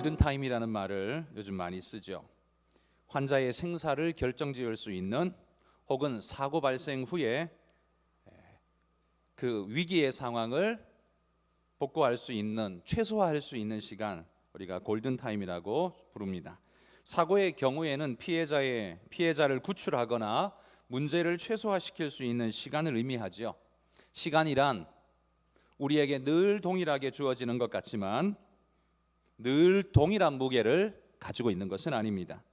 골든타임이라는 말을 요즘 많이 쓰죠. 환자의 생사를 결정지을 수 있는 혹은 사고 발생 후에 그 위기의 상황을 복구할 수 있는, 최소화할 수 있는 시간, 우리가 골든타임이라고 부릅니다. 사고의 경우에는 피해자를 구출하거나 문제를 최소화시킬 수 있는 시간을 의미하죠. 시간이란 우리에게 늘 동일하게 주어지는 것 같지만 늘 동일한 무게를 가지고 있는 것은 아닙니다.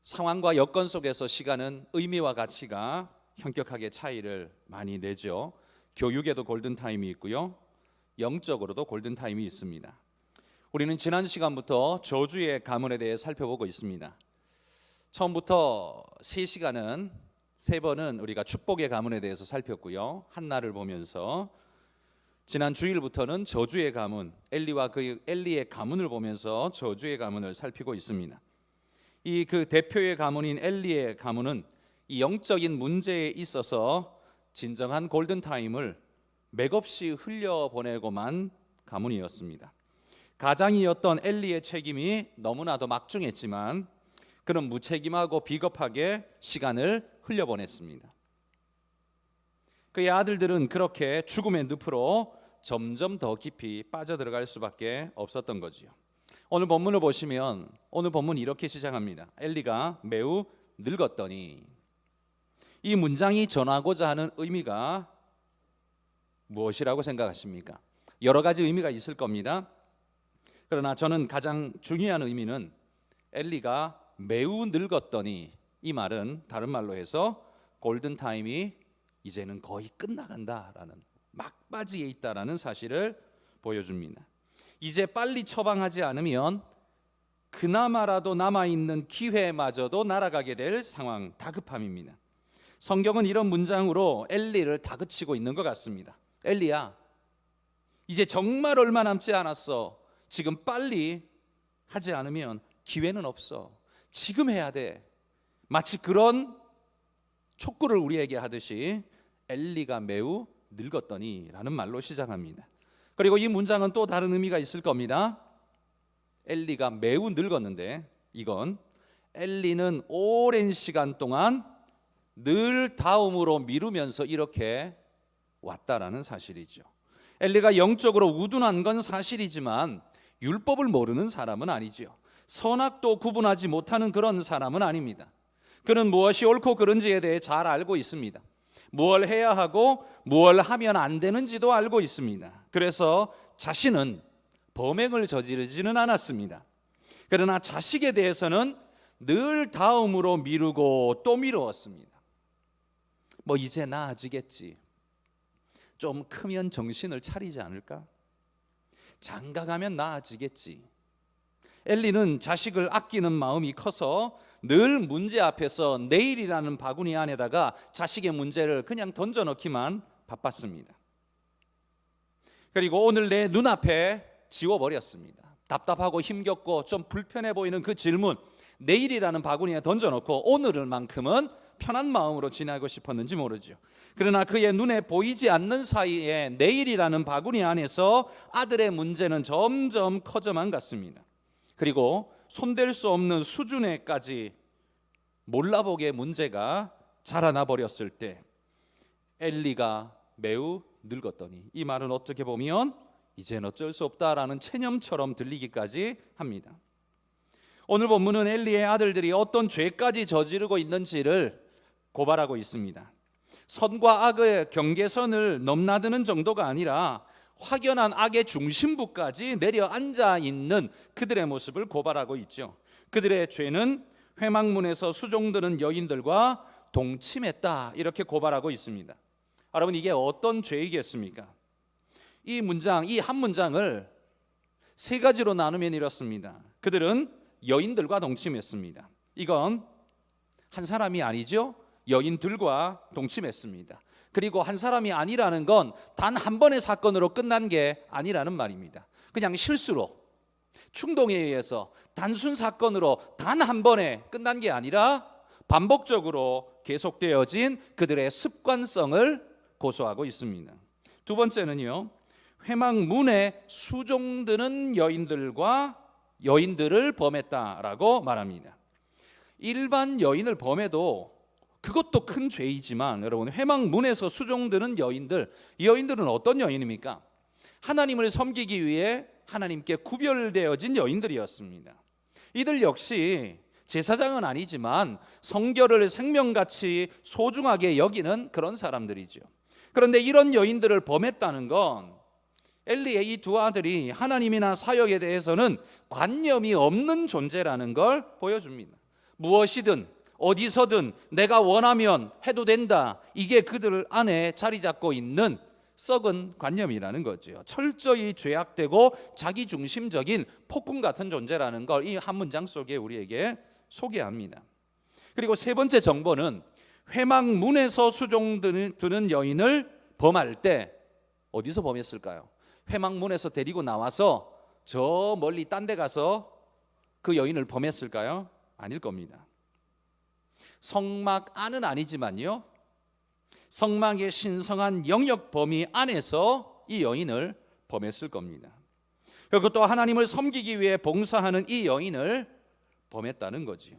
상황과 여건 속에서 시간은 의미와 가치가 현격하게 차이를 많이 내죠. 교육에도 골든타임이 있고요, 영적으로도 골든타임이 있습니다. 우리는 지난 시간부터 저주의 가문에 대해 살펴보고 있습니다. 처음부터 3번은 우리가 축복의 가문에 대해서 살폈고요, 한나를 보면서 지난 주일부터는 저주의 가문, 엘리와 엘리의 가문을 보면서 저주의 가문을 살피고 있습니다. 이 그 대표의 가문인 엘리의 가문은 이 영적인 문제에 있어서 진정한 골든타임을 맥없이 흘려보내고만 가문이었습니다. 가장이었던 엘리의 책임이 너무나도 막중했지만 그는 무책임하고 비겁하게 시간을 흘려보냈습니다. 그의 아들들은 그렇게 죽음의 늪으로 점점 더 깊이 빠져들어갈 수밖에 없었던 거지요. 오늘 본문을 보시면 오늘 본문이 이렇게 시작합니다. 엘리가 매우 늙었더니. 이 문장이 전하고자 하는 의미가 무엇이라고 생각하십니까? 여러 가지 의미가 있을 겁니다. 그러나 저는 가장 중요한 의미는 엘리가 매우 늙었더니, 이 말은 다른 말로 해서 골든타임이 이제는 거의 끝나간다라는, 막바지에 있다라는 사실을 보여줍니다. 이제 빨리 처방하지 않으면 그나마라도 남아있는 기회마저도 날아가게 될 상황, 다급함입니다. 성경은 이런 문장으로 엘리를 다그치고 있는 것 같습니다. 엘리야, 이제 정말 얼마 남지 않았어. 지금 빨리 하지 않으면 기회는 없어. 지금 해야 돼. 마치 그런 촉구를 우리에게 하듯이 엘리가 매우 늙었더니 라는 말로 시작합니다. 그리고 이 문장은 또 다른 의미가 있을 겁니다. 엘리가 매우 늙었는데, 이건 엘리는 오랜 시간 동안 늘 다음으로 미루면서 이렇게 왔다라는 사실이죠. 엘리가 영적으로 우둔한 건 사실이지만 율법을 모르는 사람은 아니죠. 선악도 구분하지 못하는 그런 사람은 아닙니다. 그는 무엇이 옳고 그른지에 대해 잘 알고 있습니다. 무엇을 해야 하고 무엇을 하면 안 되는지도 알고 있습니다. 그래서 자신은 범행을 저지르지는 않았습니다. 그러나 자식에 대해서는 늘 다음으로 미루고 또 미루었습니다. 뭐 이제 나아지겠지, 좀 크면 정신을 차리지 않을까, 장가가면 나아지겠지. 엘리는 자식을 아끼는 마음이 커서 늘 문제 앞에서 내일이라는 바구니 안에다가 자식의 문제를 그냥 던져넣기만 바빴습니다. 그리고 오늘 내 눈앞에 지워버렸습니다. 답답하고 힘겹고 좀 불편해 보이는 그 질문, 내일이라는 바구니에 던져놓고 오늘만큼은 편한 마음으로 지나고 싶었는지 모르죠. 그러나 그의 눈에 보이지 않는 사이에 내일이라는 바구니 안에서 아들의 문제는 점점 커져만 갔습니다. 그리고 손댈 수 없는 수준에까지 몰라보게 문제가 자라나 버렸을 때 엘리가 매우 늙었더니, 이 말은 어떻게 보면 이젠 어쩔 수 없다라는 체념처럼 들리기까지 합니다. 오늘 본문은 엘리의 아들들이 어떤 죄까지 저지르고 있는지를 고발하고 있습니다. 선과 악의 경계선을 넘나드는 정도가 아니라 확연한 악의 중심부까지 내려앉아 있는 그들의 모습을 고발하고 있죠. 그들의 죄는 회막문에서 수종드는 여인들과 동침했다, 이렇게 고발하고 있습니다. 여러분, 이게 어떤 죄이겠습니까? 이 문장, 이 한 문장을 3가지로 나누면 이렇습니다. 그들은 여인들과 동침했습니다. 이건 한 사람이 아니죠. 여인들과 동침했습니다. 그리고 한 사람이 아니라는 건 단 한 번의 사건으로 끝난 게 아니라는 말입니다. 그냥 실수로, 충동에 의해서 단순 사건으로 단 한 번에 끝난 게 아니라 반복적으로 계속되어진 그들의 습관성을 고소하고 있습니다. 두 번째는요, 회막문에 수종드는 여인들을 범했다라고 말합니다. 일반 여인을 범해도 그것도 큰 죄이지만 여러분, 회막문에서 수종드는 여인들, 이 여인들은 어떤 여인입니까? 하나님을 섬기기 위해 하나님께 구별되어진 여인들이었습니다. 이들 역시 제사장은 아니지만 성결을 생명같이 소중하게 여기는 그런 사람들이죠. 그런데 이런 여인들을 범했다는 건 엘리의 이 두 아들이 하나님이나 사역에 대해서는 관념이 없는 존재라는 걸 보여줍니다. 무엇이든 어디서든 내가 원하면 해도 된다, 이게 그들 안에 자리 잡고 있는 썩은 관념이라는 거죠. 철저히 죄악되고 자기중심적인 폭군 같은 존재라는 걸 이 한 문장 속에 우리에게 소개합니다. 그리고 세 번째 정보는 회막문에서 수종드는 여인을 범할 때 어디서 범했을까요? 회막문에서 데리고 나와서 저 멀리 딴 데 가서 그 여인을 범했을까요? 아닐 겁니다. 성막 안은 아니지만요, 성막의 신성한 영역 범위 안에서 이 여인을 범했을 겁니다. 그리고 또 하나님을 섬기기 위해 봉사하는 이 여인을 범했다는 거지요.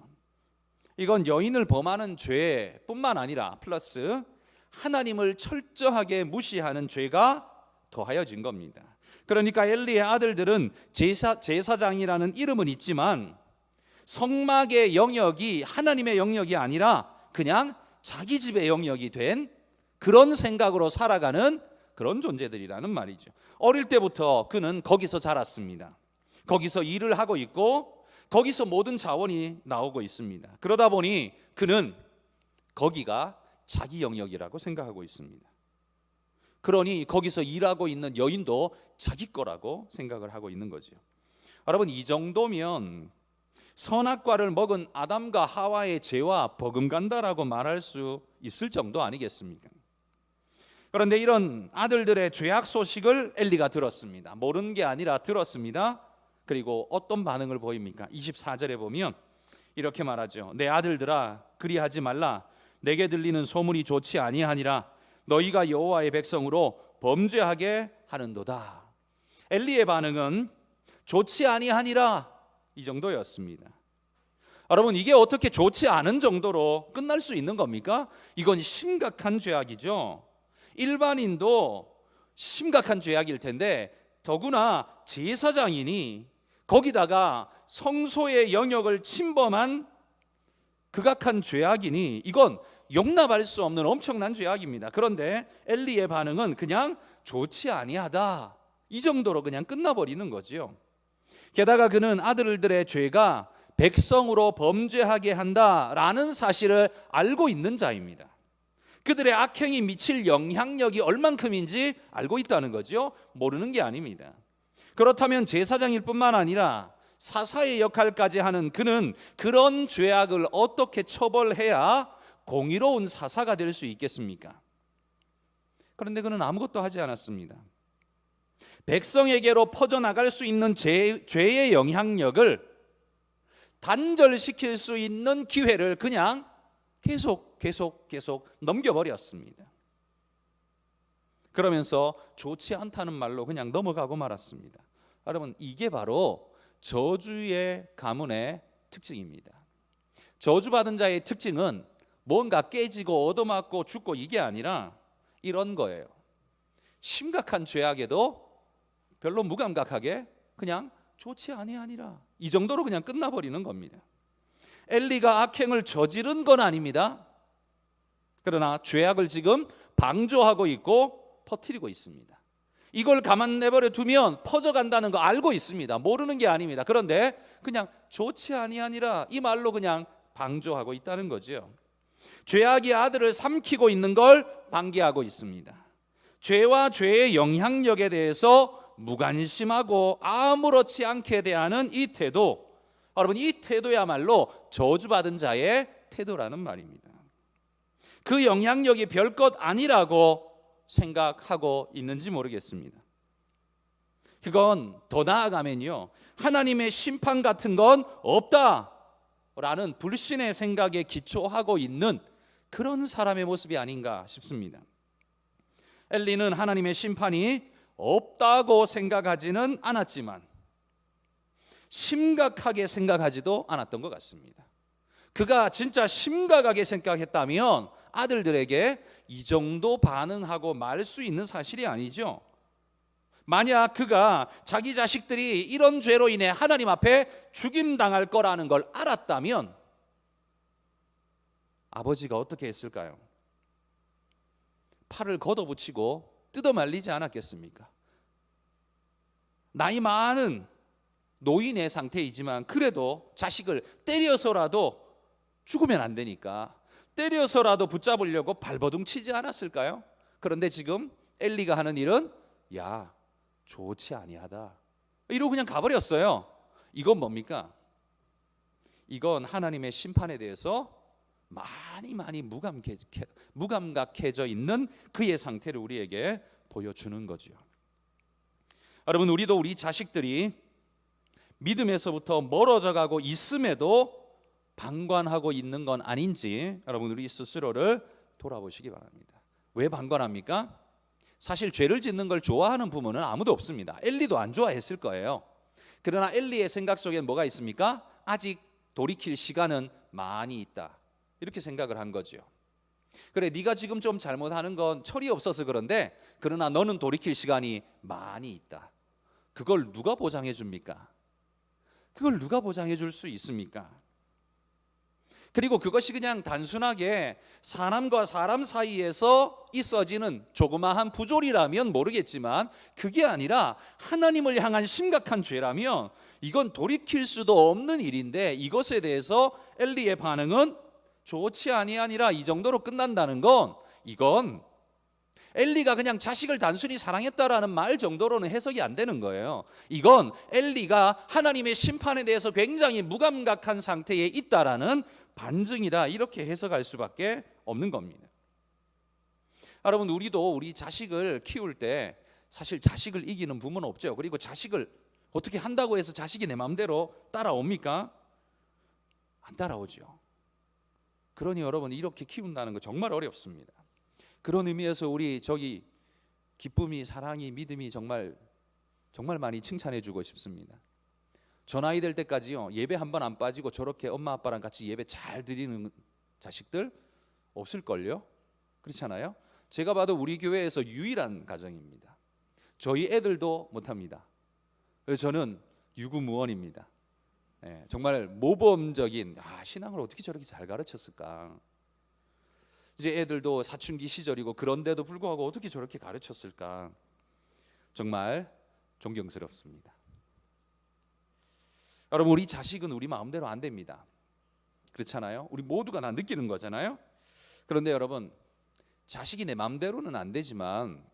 이건 여인을 범하는 죄뿐만 아니라 플러스 하나님을 철저하게 무시하는 죄가 더하여진 겁니다. 그러니까 엘리의 아들들은 제사장이라는 이름은 있지만 성막의 영역이 하나님의 영역이 아니라 그냥 자기 집의 영역이 된 그런 생각으로 살아가는 그런 존재들이라는 말이죠. 어릴 때부터 그는 거기서 자랐습니다. 거기서 일을 하고 있고 거기서 모든 자원이 나오고 있습니다. 그러다 보니 그는 거기가 자기 영역이라고 생각하고 있습니다. 그러니 거기서 일하고 있는 여인도 자기 거라고 생각을 하고 있는 거죠. 여러분, 이 정도면 선악과를 먹은 아담과 하와의 죄와 버금간다라고 말할 수 있을 정도 아니겠습니까? 그런데 이런 아들들의 죄악 소식을 엘리가 들었습니다. 모르는 게 아니라 들었습니다. 그리고 어떤 반응을 보입니까? 24절에 보면 이렇게 말하죠. 내 아들들아, 그리하지 말라. 내게 들리는 소문이 좋지 아니하니라. 너희가 여호와의 백성으로 범죄하게 하는도다. 엘리의 반응은 좋지 아니하니라, 이 정도였습니다. 여러분, 이게 어떻게 좋지 않은 정도로 끝날 수 있는 겁니까? 이건 심각한 죄악이죠. 일반인도 심각한 죄악일 텐데 더구나 제사장이니 거기다가 성소의 영역을 침범한 극악한 죄악이니 이건 용납할 수 없는 엄청난 죄악입니다. 그런데 엘리의 반응은 그냥 좋지 아니하다, 이 정도로 그냥 끝나버리는 거지요. 게다가 그는 아들들의 죄가 백성으로 범죄하게 한다라는 사실을 알고 있는 자입니다. 그들의 악행이 미칠 영향력이 얼만큼인지 알고 있다는 거죠. 모르는 게 아닙니다. 그렇다면 제사장일 뿐만 아니라 사사의 역할까지 하는 그는 그런 죄악을 어떻게 처벌해야 공의로운 사사가 될 수 있겠습니까? 그런데 그는 아무것도 하지 않았습니다. 백성에게로 퍼져나갈 수 있는 죄의 영향력을 단절시킬 수 있는 기회를 그냥 계속 넘겨버렸습니다. 그러면서 좋지 않다는 말로 그냥 넘어가고 말았습니다. 여러분, 이게 바로 저주의 가문의 특징입니다. 저주받은 자의 특징은 뭔가 깨지고 얻어맞고 죽고 이게 아니라 이런 거예요. 심각한 죄악에도 별로 무감각하게 그냥 좋지 아니하니라, 이 정도로 그냥 끝나버리는 겁니다. 엘리가 악행을 저지른 건 아닙니다. 그러나 죄악을 지금 방조하고 있고 퍼뜨리고 있습니다. 이걸 가만 내버려 두면 퍼져간다는 거 알고 있습니다. 모르는 게 아닙니다. 그런데 그냥 좋지 아니하니라, 이 말로 그냥 방조하고 있다는 거죠. 죄악이 아들을 삼키고 있는 걸 방기하고 있습니다. 죄와 죄의 영향력에 대해서 무관심하고 아무렇지 않게 대하는 이 태도, 여러분, 이 태도야말로 저주받은 자의 태도라는 말입니다. 그 영향력이 별것 아니라고 생각하고 있는지 모르겠습니다. 그건 더 나아가면요, 하나님의 심판 같은 건 없다라는 불신의 생각에 기초하고 있는 그런 사람의 모습이 아닌가 싶습니다. 엘리는 하나님의 심판이 없다고 생각하지는 않았지만 심각하게 생각하지도 않았던 것 같습니다. 그가 진짜 심각하게 생각했다면 아들들에게 이 정도 반응하고 말 수 있는 사실이 아니죠. 만약 그가 자기 자식들이 이런 죄로 인해 하나님 앞에 죽임당할 거라는 걸 알았다면 아버지가 어떻게 했을까요? 팔을 걷어붙이고 뜯어말리지 않았겠습니까? 나이 많은 노인의 상태이지만 그래도 자식을 때려서라도 죽으면 안 되니까 때려서라도 붙잡으려고 발버둥 치지 않았을까요? 그런데 지금 엘리가 하는 일은 야, 좋지 아니하다 이러고 그냥 가버렸어요. 이건 뭡니까? 이건 하나님의 심판에 대해서 많이 무감각해져 있는 그의 상태를 우리에게 보여주는 거죠. 여러분, 우리도 우리 자식들이 믿음에서부터 멀어져 가고 있음에도 방관하고 있는 건 아닌지 여러분 우리 스스로를 돌아보시기 바랍니다. 왜 방관합니까? 사실 죄를 짓는 걸 좋아하는 부모는 아무도 없습니다. 엘리도 안 좋아했을 거예요. 그러나 엘리의 생각 속엔 뭐가 있습니까? 아직 돌이킬 시간은 많이 있다, 이렇게 생각을 한 거죠. 그래, 네가 지금 좀 잘못하는 건 철이 없어서 그런데 그러나 너는 돌이킬 시간이 많이 있다. 그걸 누가 보장해 줍니까? 그걸 누가 보장해 줄 수 있습니까? 그리고 그것이 그냥 단순하게 사람과 사람 사이에서 있어지는 조그마한 부조리라면 모르겠지만 그게 아니라 하나님을 향한 심각한 죄라면 이건 돌이킬 수도 없는 일인데 이것에 대해서 엘리의 반응은 좋지 아니하니라 이 정도로 끝난다는 건 이건 엘리가 그냥 자식을 단순히 사랑했다라는 말 정도로는 해석이 안 되는 거예요. 이건 엘리가 하나님의 심판에 대해서 굉장히 무감각한 상태에 있다라는 반증이다, 이렇게 해석할 수밖에 없는 겁니다. 여러분, 우리도 우리 자식을 키울 때 사실 자식을 이기는 부모는 없죠. 그리고 자식을 어떻게 한다고 해서 자식이 내 마음대로 따라옵니까? 안 따라오죠. 그러니 여러분, 이렇게 키운다는 거 정말 어렵습니다. 그런 의미에서 우리 기쁨이, 사랑이, 믿음이 정말 많이 칭찬해 주고 싶습니다. 저 나이 될 때까지요, 예배 한 번 안 빠지고 저렇게 엄마 아빠랑 같이 예배 잘 드리는 자식들 없을걸요? 그렇잖아요? 제가 봐도 우리 교회에서 유일한 가정입니다. 저희 애들도 못합니다. 그래서 저는 유구무원입니다. 정말 모범적인 신앙을 어떻게 저렇게 잘 가르쳤을까. 이제 애들도 사춘기 시절이고 그런데도 불구하고 어떻게 저렇게 가르쳤을까. 정말 존경스럽습니다. 여러분, 우리 자식은 우리 마음대로 안 됩니다. 그렇잖아요? 우리 모두가 다 느끼는 거잖아요. 그런데 여러분, 자식이 내 마음대로는 안 되지만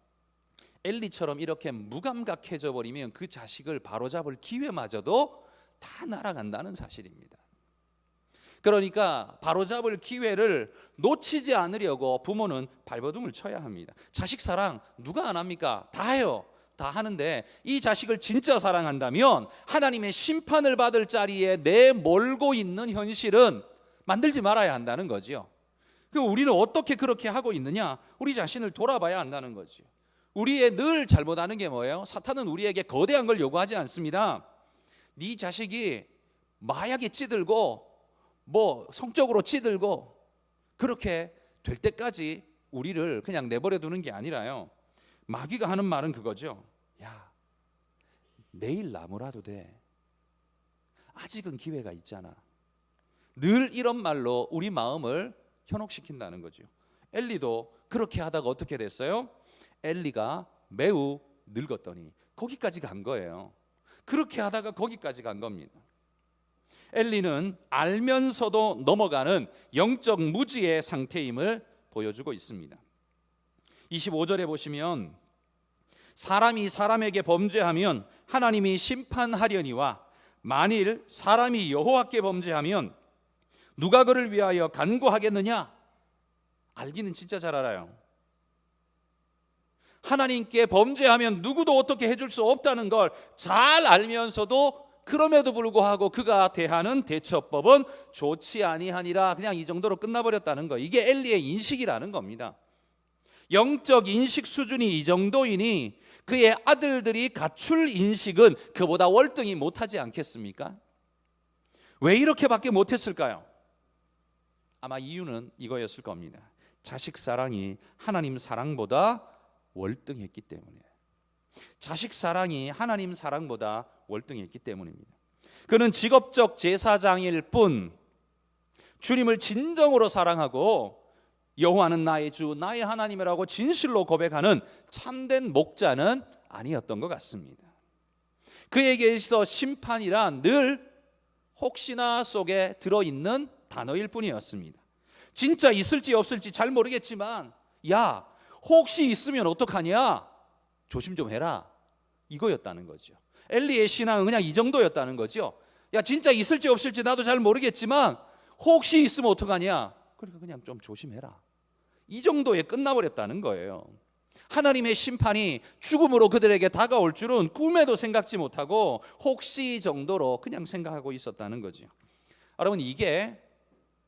엘리처럼 이렇게 무감각해져 버리면 그 자식을 바로잡을 기회마저도 다 날아간다는 사실입니다. 그러니까 바로잡을 기회를 놓치지 않으려고 부모는 발버둥을 쳐야 합니다. 자식 사랑 누가 안 합니까? 다 해요. 다 하는데 이 자식을 진짜 사랑한다면 하나님의 심판을 받을 자리에 내몰고 있는 현실은 만들지 말아야 한다는 거죠. 그럼 우리는 어떻게 그렇게 하고 있느냐? 우리 자신을 돌아봐야 한다는 거죠. 우리의 늘 잘못하는 게 뭐예요? 사탄은 우리에게 거대한 걸 요구하지 않습니다. 네 자식이 마약에 찌들고 성적으로 찌들고 그렇게 될 때까지 우리를 그냥 내버려 두는 게 아니라요, 마귀가 하는 말은 그거죠. 야, 내일 나무라도 돼. 아직은 기회가 있잖아. 늘 이런 말로 우리 마음을 현혹시킨다는 거죠. 엘리도 그렇게 하다가 어떻게 됐어요? 엘리가 매우 늙었더니 거기까지 간 거예요. 그렇게 하다가 거기까지 간 겁니다. 엘리는 알면서도 넘어가는 영적 무지의 상태임을 보여주고 있습니다. 25절에 보시면 사람이 사람에게 범죄하면 하나님이 심판하려니와 만일 사람이 여호와께 범죄하면 누가 그를 위하여 간구하겠느냐? 알기는 진짜 잘 알아요. 하나님께 범죄하면 누구도 어떻게 해줄 수 없다는 걸 잘 알면서도 그럼에도 불구하고 그가 대하는 대처법은 좋지 아니하니라, 그냥 이 정도로 끝나버렸다는 거. 이게 엘리의 인식이라는 겁니다. 영적 인식 수준이 이 정도이니 그의 아들들이 갖출 인식은 그보다 월등히 못하지 않겠습니까? 왜 이렇게밖에 못했을까요? 아마 이유는 이거였을 겁니다. 자식 사랑이 하나님 사랑보다 월등했기 때문에. 자식 사랑이 하나님 사랑보다 월등했기 때문입니다. 그는 직업적 제사장일 뿐 주님을 진정으로 사랑하고 여호와는 나의 주, 나의 하나님이라고 진실로 고백하는 참된 목자는 아니었던 것 같습니다. 그에게 있어 심판이란 늘 혹시나 속에 들어있는 단어일 뿐이었습니다. 진짜 있을지 없을지 잘 모르겠지만 야, 혹시 있으면 어떡하냐? 조심 좀 해라. 이거였다는 거죠. 엘리의 신앙은 그냥 이 정도였다는 거죠. 야, 진짜 있을지 없을지 나도 잘 모르겠지만 혹시 있으면 어떡하냐? 그러니까 그냥 좀 조심해라. 이 정도에 끝나버렸다는 거예요. 하나님의 심판이 죽음으로 그들에게 다가올 줄은 꿈에도 생각지 못하고 혹시 정도로 그냥 생각하고 있었다는 거죠. 여러분, 이게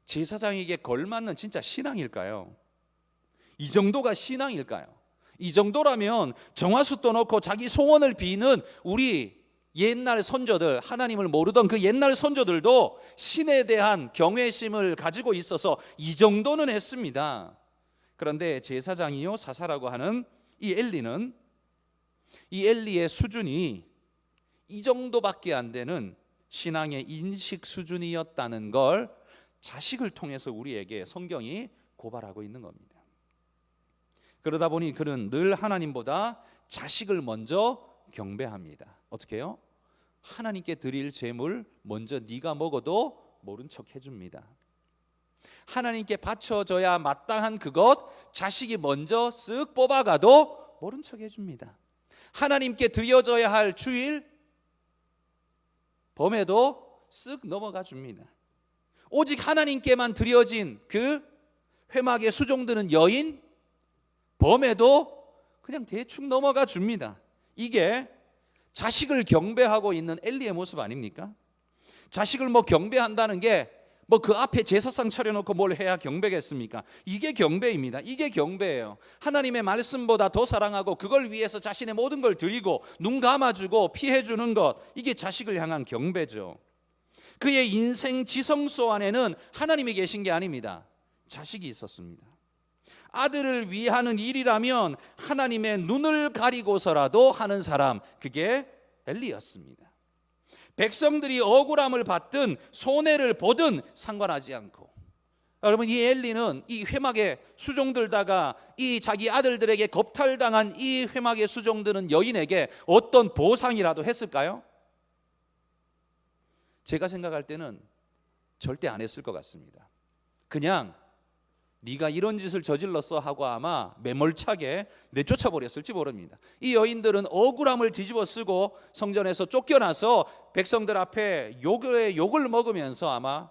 제사장에게 걸맞는 진짜 신앙일까요? 이 정도가 신앙일까요? 이 정도라면 정화수 떠놓고 자기 소원을 비는 우리 옛날 선조들, 하나님을 모르던 그 옛날 선조들도 신에 대한 경외심을 가지고 있어서 이 정도는 했습니다. 그런데 제사장이요 사사라고 하는 이 엘리는, 이 엘리의 수준이 이 정도밖에 안 되는 신앙의 인식 수준이었다는 걸 자식을 통해서 우리에게 성경이 고발하고 있는 겁니다. 그러다 보니 그는 늘 하나님보다 자식을 먼저 경배합니다. 어떻게 해요? 하나님께 드릴 제물 먼저 네가 먹어도 모른 척 해줍니다. 하나님께 바쳐줘야 마땅한 그것 자식이 먼저 쓱 뽑아가도 모른 척 해줍니다. 하나님께 드려져야 할 주일 범에도 쓱 넘어가 줍니다. 오직 하나님께만 드려진 그 회막에 수종드는 여인 범에도 그냥 대충 넘어가 줍니다. 이게 자식을 경배하고 있는 엘리의 모습 아닙니까? 자식을 경배한다는 게 그 앞에 제사상 차려놓고 뭘 해야 경배겠습니까? 이게 경배입니다. 이게 경배예요. 하나님의 말씀보다 더 사랑하고 그걸 위해서 자신의 모든 걸 드리고 눈 감아주고 피해주는 것, 이게 자식을 향한 경배죠. 그의 인생 지성소 안에는 하나님이 계신 게 아닙니다. 자식이 있었습니다. 아들을 위하는 일이라면 하나님의 눈을 가리고서라도 하는 사람, 그게 엘리였습니다. 백성들이 억울함을 받든 손해를 보든 상관하지 않고, 여러분, 이 엘리는 이 회막에 수종들다가 이 자기 아들들에게 겁탈당한 이 회막에 수종드는 여인에게 어떤 보상이라도 했을까요? 제가 생각할 때는 절대 안 했을 것 같습니다. 그냥 네가 이런 짓을 저질렀어 하고 아마 매몰차게 내쫓아 버렸을지 모릅니다. 이 여인들은 억울함을 뒤집어 쓰고 성전에서 쫓겨나서 백성들 앞에 욕을 먹으면서 아마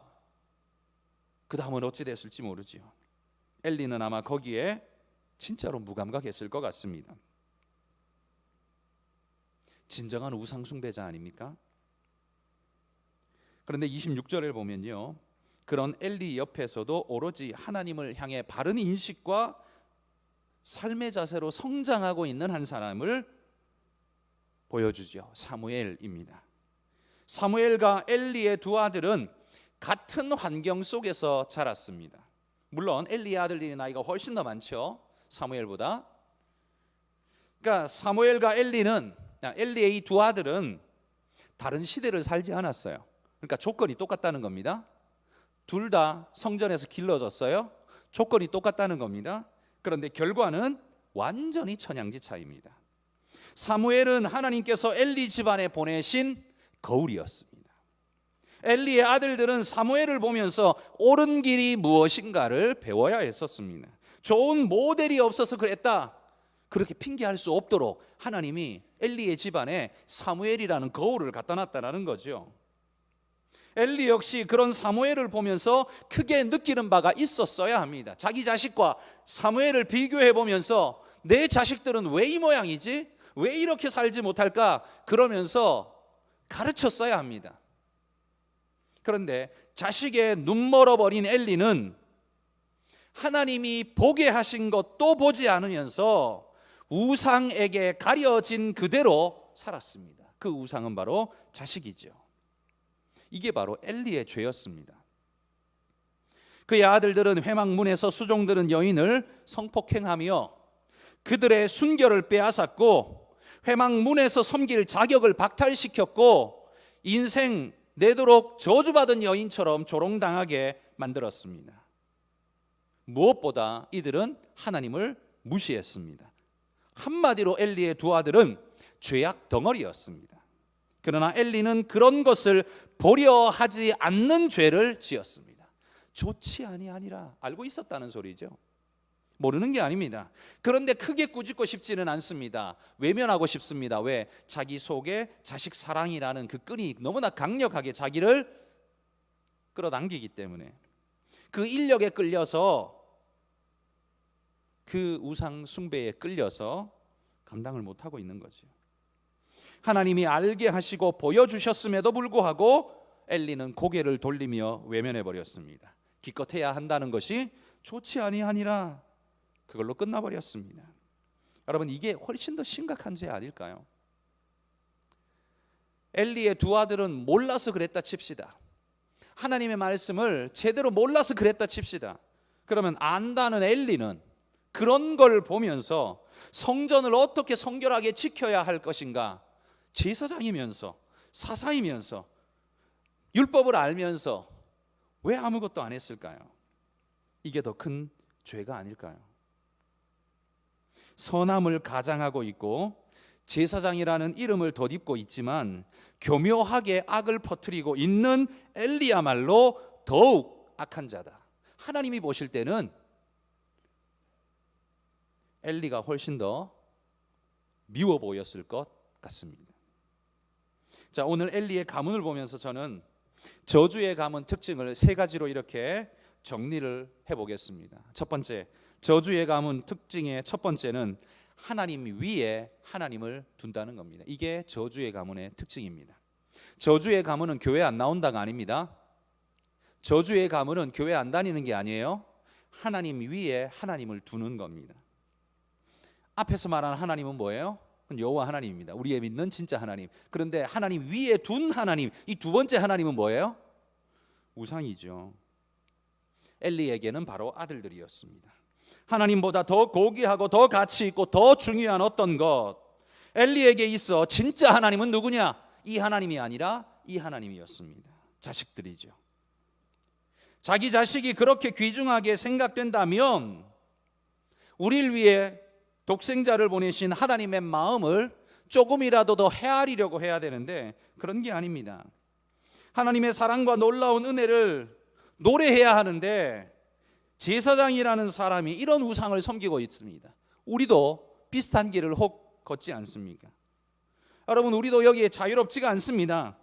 그 다음은 어찌 됐을지 모르지요. 엘리는 아마 거기에 진짜로 무감각했을 것 같습니다. 진정한 우상숭배자 아닙니까? 그런데 26절을 보면요, 그런 엘리 옆에서도 오로지 하나님을 향해 바른 인식과 삶의 자세로 성장하고 있는 한 사람을 보여주죠. 사무엘입니다. 사무엘과 엘리의 두 아들은 같은 환경 속에서 자랐습니다. 물론 엘리의 아들들이 나이가 훨씬 더 많죠, 사무엘보다. 그러니까 사무엘과 엘리의 이 두 아들은 다른 시대를 살지 않았어요. 그러니까 조건이 똑같다는 겁니다. 둘 다 성전에서 길러졌어요. 조건이 똑같다는 겁니다. 그런데 결과는 완전히 천양지 차이입니다. 사무엘은 하나님께서 엘리 집안에 보내신 거울이었습니다. 엘리의 아들들은 사무엘을 보면서 옳은 길이 무엇인가를 배워야 했었습니다. 좋은 모델이 없어서 그랬다, 그렇게 핑계할 수 없도록 하나님이 엘리의 집안에 사무엘이라는 거울을 갖다 놨다는 거죠. 엘리 역시 그런 사무엘을 보면서 크게 느끼는 바가 있었어야 합니다. 자기 자식과 사무엘을 비교해 보면서 내 자식들은 왜 이 모양이지? 왜 이렇게 살지 못할까? 그러면서 가르쳤어야 합니다. 그런데 자식의 눈 멀어버린 엘리는 하나님이 보게 하신 것도 보지 않으면서 우상에게 가려진 그대로 살았습니다. 그 우상은 바로 자식이죠. 이게 바로 엘리의 죄였습니다. 그의 아들들은 회막문에서 수종드는 여인을 성폭행하며 그들의 순결을 빼앗았고 회막문에서 섬길 자격을 박탈시켰고 인생 내도록 저주받은 여인처럼 조롱당하게 만들었습니다. 무엇보다 이들은 하나님을 무시했습니다. 한마디로 엘리의 두 아들은 죄악 덩어리였습니다. 그러나 엘리는 그런 것을 보려 하지 않는 죄를 지었습니다. 좋지 아니하니라 알고 있었다는 소리죠. 모르는 게 아닙니다. 그런데 크게 꾸짖고 싶지는 않습니다. 외면하고 싶습니다. 왜? 자기 속에 자식 사랑이라는 그 끈이 너무나 강력하게 자기를 끌어당기기 때문에 그 인력에 끌려서 그 우상 숭배에 끌려서 감당을 못하고 있는 거죠. 하나님이 알게 하시고 보여주셨음에도 불구하고 엘리는 고개를 돌리며 외면해 버렸습니다. 기껏해야 한다는 것이 좋지 아니하니라 그걸로 끝나버렸습니다. 여러분, 이게 훨씬 더 심각한 죄 아닐까요? 엘리의 두 아들은 몰라서 그랬다 칩시다. 하나님의 말씀을 제대로 몰라서 그랬다 칩시다. 그러면 안다는 엘리는 그런 걸 보면서 성전을 어떻게 성결하게 지켜야 할 것인가, 제사장이면서 사사이면서 율법을 알면서 왜 아무것도 안 했을까요? 이게 더 큰 죄가 아닐까요? 선함을 가장하고 있고 제사장이라는 이름을 덧입고 있지만 교묘하게 악을 퍼뜨리고 있는 엘리야말로 더욱 악한 자다. 하나님이 보실 때는 엘리가 훨씬 더 미워 보였을 것 같습니다. 자, 오늘 엘리의 가문을 보면서 저는 저주의 가문 특징을 세 가지로 이렇게 정리를 해보겠습니다. 첫 번째, 저주의 가문 특징의 첫 번째는 하나님 위에 하나님을 둔다는 겁니다. 이게 저주의 가문의 특징입니다. 저주의 가문은 교회 안 나온다가 아닙니다. 저주의 가문은 교회 안 다니는 게 아니에요. 하나님 위에 하나님을 두는 겁니다. 앞에서 말하는 하나님은 뭐예요? 여호와 하나님입니다. 우리의 믿는 진짜 하나님. 그런데 하나님 위에 둔 하나님, 이 두 번째 하나님은 뭐예요? 우상이죠. 엘리에게는 바로 아들들이었습니다. 하나님보다 더 고귀하고 더 가치 있고 더 중요한 어떤 것, 엘리에게 있어 진짜 하나님은 누구냐? 이 하나님이 아니라 이 하나님이었습니다. 자식들이죠. 자기 자식이 그렇게 귀중하게 생각된다면 우리를 위해 독생자를 보내신 하나님의 마음을 조금이라도 더 헤아리려고 해야 되는데 그런 게 아닙니다. 하나님의 사랑과 놀라운 은혜를 노래해야 하는데 제사장이라는 사람이 이런 우상을 섬기고 있습니다. 우리도 비슷한 길을 혹 걷지 않습니까? 여러분, 우리도 여기에 자유롭지가 않습니다.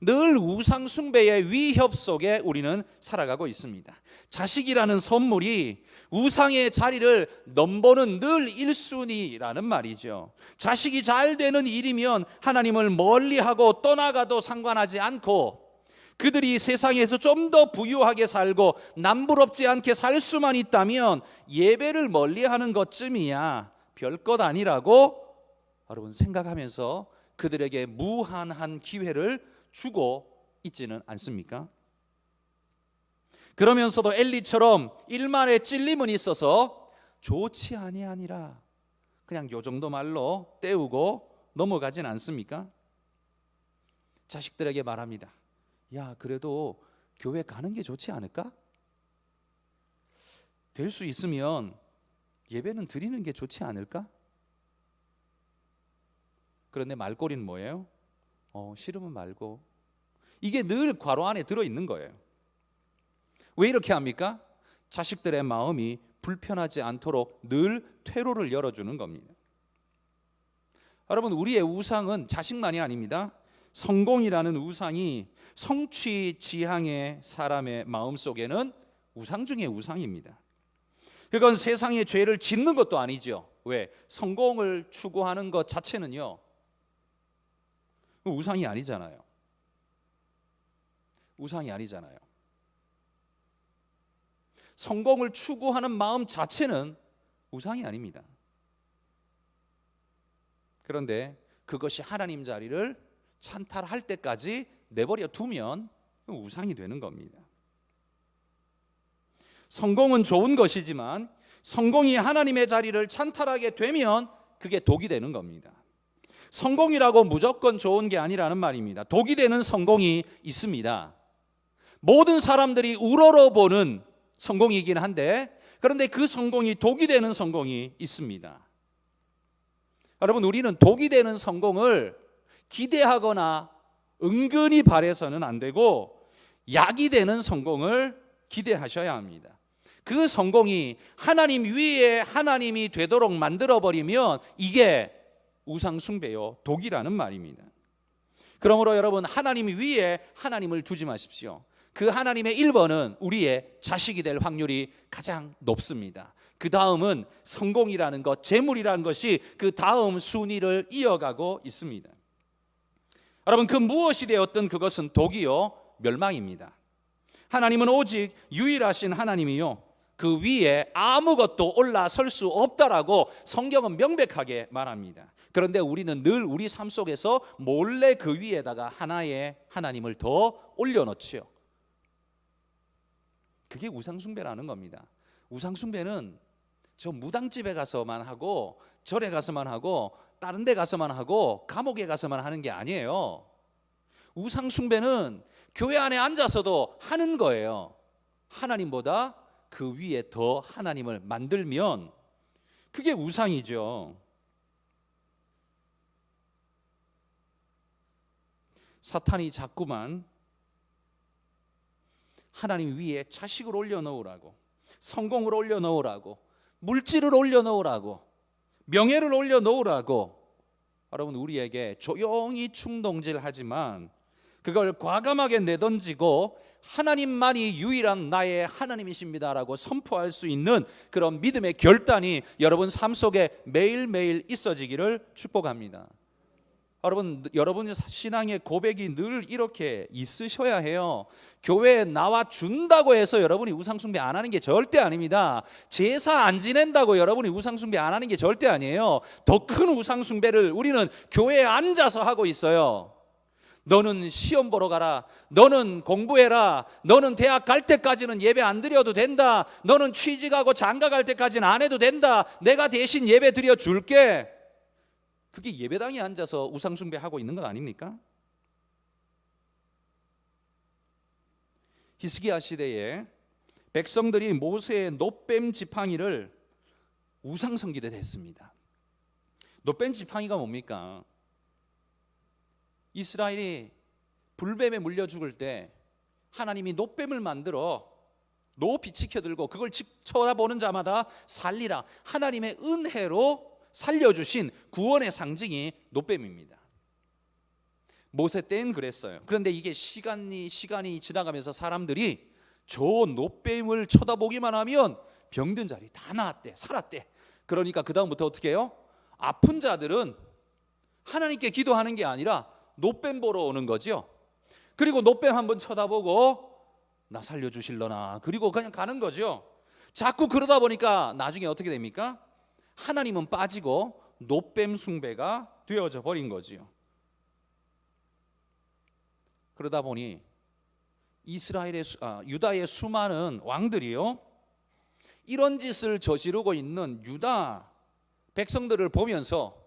늘 우상 숭배의 위협 속에 우리는 살아가고 있습니다. 자식이라는 선물이 우상의 자리를 넘보는 늘 1순위라는 말이죠. 자식이 잘 되는 일이면 하나님을 멀리하고 떠나가도 상관하지 않고 그들이 세상에서 좀 더 부유하게 살고 남부럽지 않게 살 수만 있다면 예배를 멀리하는 것쯤이야 별것 아니라고 여러분 생각하면서 그들에게 무한한 기회를 주고 있지는 않습니까? 그러면서도 엘리처럼 일말의 찔림은 있어서 좋지 아니하니라 그냥 요 정도 말로 때우고 넘어가진 않습니까? 자식들에게 말합니다. 야, 그래도 교회 가는 게 좋지 않을까? 될 수 있으면 예배는 드리는 게 좋지 않을까? 그런데 말꼬리는 뭐예요? 싫으면 말고. 이게 늘 괄호 안에 들어있는 거예요. 왜 이렇게 합니까? 자식들의 마음이 불편하지 않도록 늘 퇴로를 열어주는 겁니다. 여러분, 우리의 우상은 자식만이 아닙니다. 성공이라는 우상이 성취 지향의 사람의 마음속에는 우상 중에 우상입니다. 그건 세상의 죄를 짓는 것도 아니죠. 왜? 성공을 추구하는 것 자체는요 우상이 아니잖아요. 우상이 아니잖아요. 성공을 추구하는 마음 자체는 우상이 아닙니다. 그런데 그것이 하나님 자리를 찬탈할 때까지 내버려 두면 우상이 되는 겁니다. 성공은 좋은 것이지만 성공이 하나님의 자리를 찬탈하게 되면 그게 독이 되는 겁니다. 성공이라고 무조건 좋은 게 아니라는 말입니다. 독이 되는 성공이 있습니다. 모든 사람들이 우러러보는 성공이긴 한데, 그런데 그 성공이 독이 되는 성공이 있습니다. 여러분, 우리는 독이 되는 성공을 기대하거나 은근히 바라서는 안 되고 약이 되는 성공을 기대하셔야 합니다. 그 성공이 하나님 위에 하나님이 되도록 만들어버리면 이게 우상숭배요, 독이라는 말입니다. 그러므로 여러분, 하나님 위에 하나님을 두지 마십시오. 그 하나님의 1번은 우리의 자식이 될 확률이 가장 높습니다. 그 다음은 성공이라는 것, 재물이라는 것이 그 다음 순위를 이어가고 있습니다. 여러분, 그 무엇이 되었든 그것은 독이요, 멸망입니다. 하나님은 오직 유일하신 하나님이요, 그 위에 아무것도 올라설 수 없다라고 성경은 명백하게 말합니다. 그런데 우리는 늘 우리 삶 속에서 몰래 그 위에다가 하나의 하나님을 더 올려놓지요. 그게 우상숭배라는 겁니다. 우상숭배는 저 무당집에 가서만 하고 절에 가서만 하고 다른 데 가서만 하고 감옥에 가서만 하는 게 아니에요. 우상숭배는 교회 안에 앉아서도 하는 거예요. 하나님보다 그 위에 더 하나님을 만들면 그게 우상이죠. 사탄이 자꾸만 하나님 위에 자식을 올려놓으라고, 성공을 올려놓으라고, 물질을 올려놓으라고, 명예를 올려놓으라고 여러분 우리에게 조용히 충동질하지만 그걸 과감하게 내던지고 하나님만이 유일한 나의 하나님이십니다라고 선포할 수 있는 그런 믿음의 결단이 여러분 삶 속에 매일매일 있어지기를 축복합니다. 여러분 신앙의 고백이 늘 이렇게 있으셔야 해요. 교회에 나와 준다고 해서 여러분이 우상숭배 안 하는 게 절대 아닙니다. 제사 안 지낸다고 여러분이 우상숭배 안 하는 게 절대 아니에요. 더 큰 우상숭배를 우리는 교회에 앉아서 하고 있어요. 너는 시험 보러 가라, 너는 공부해라, 너는 대학 갈 때까지는 예배 안 드려도 된다, 너는 취직하고 장가 갈 때까지는 안 해도 된다, 내가 대신 예배 드려 줄게. 그게 예배당에 앉아서 우상숭배하고 있는 것 아닙니까? 히스기야 시대에 백성들이 모세의 놋뱀 지팡이를 우상성기를 했습니다. 놋뱀 지팡이가 뭡니까? 이스라엘이 불뱀에 물려 죽을 때 하나님이 놋뱀을 만들어 높이 치켜들고 그걸 쳐다보는 자마다 살리라, 하나님의 은혜로 살려주신 구원의 상징이 놋뱀입니다. 모세 때는 그랬어요. 그런데 이게 시간이 지나가면서 사람들이 저 놋뱀을 쳐다보기만 하면 병든 자리 다 나았대, 살았대. 그러니까 그 다음부터 어떻게 해요? 아픈 자들은 하나님께 기도하는 게 아니라 놋뱀 보러 오는 거죠. 그리고 놋뱀 한번 쳐다보고 나 살려주실려나, 그리고 그냥 가는 거죠. 자꾸 그러다 보니까 나중에 어떻게 됩니까? 하나님은 빠지고 놋뱀 숭배가 되어져 버린 거지요. 그러다 보니 유다의 수많은 왕들이요, 이런 짓을 저지르고 있는 유다 백성들을 보면서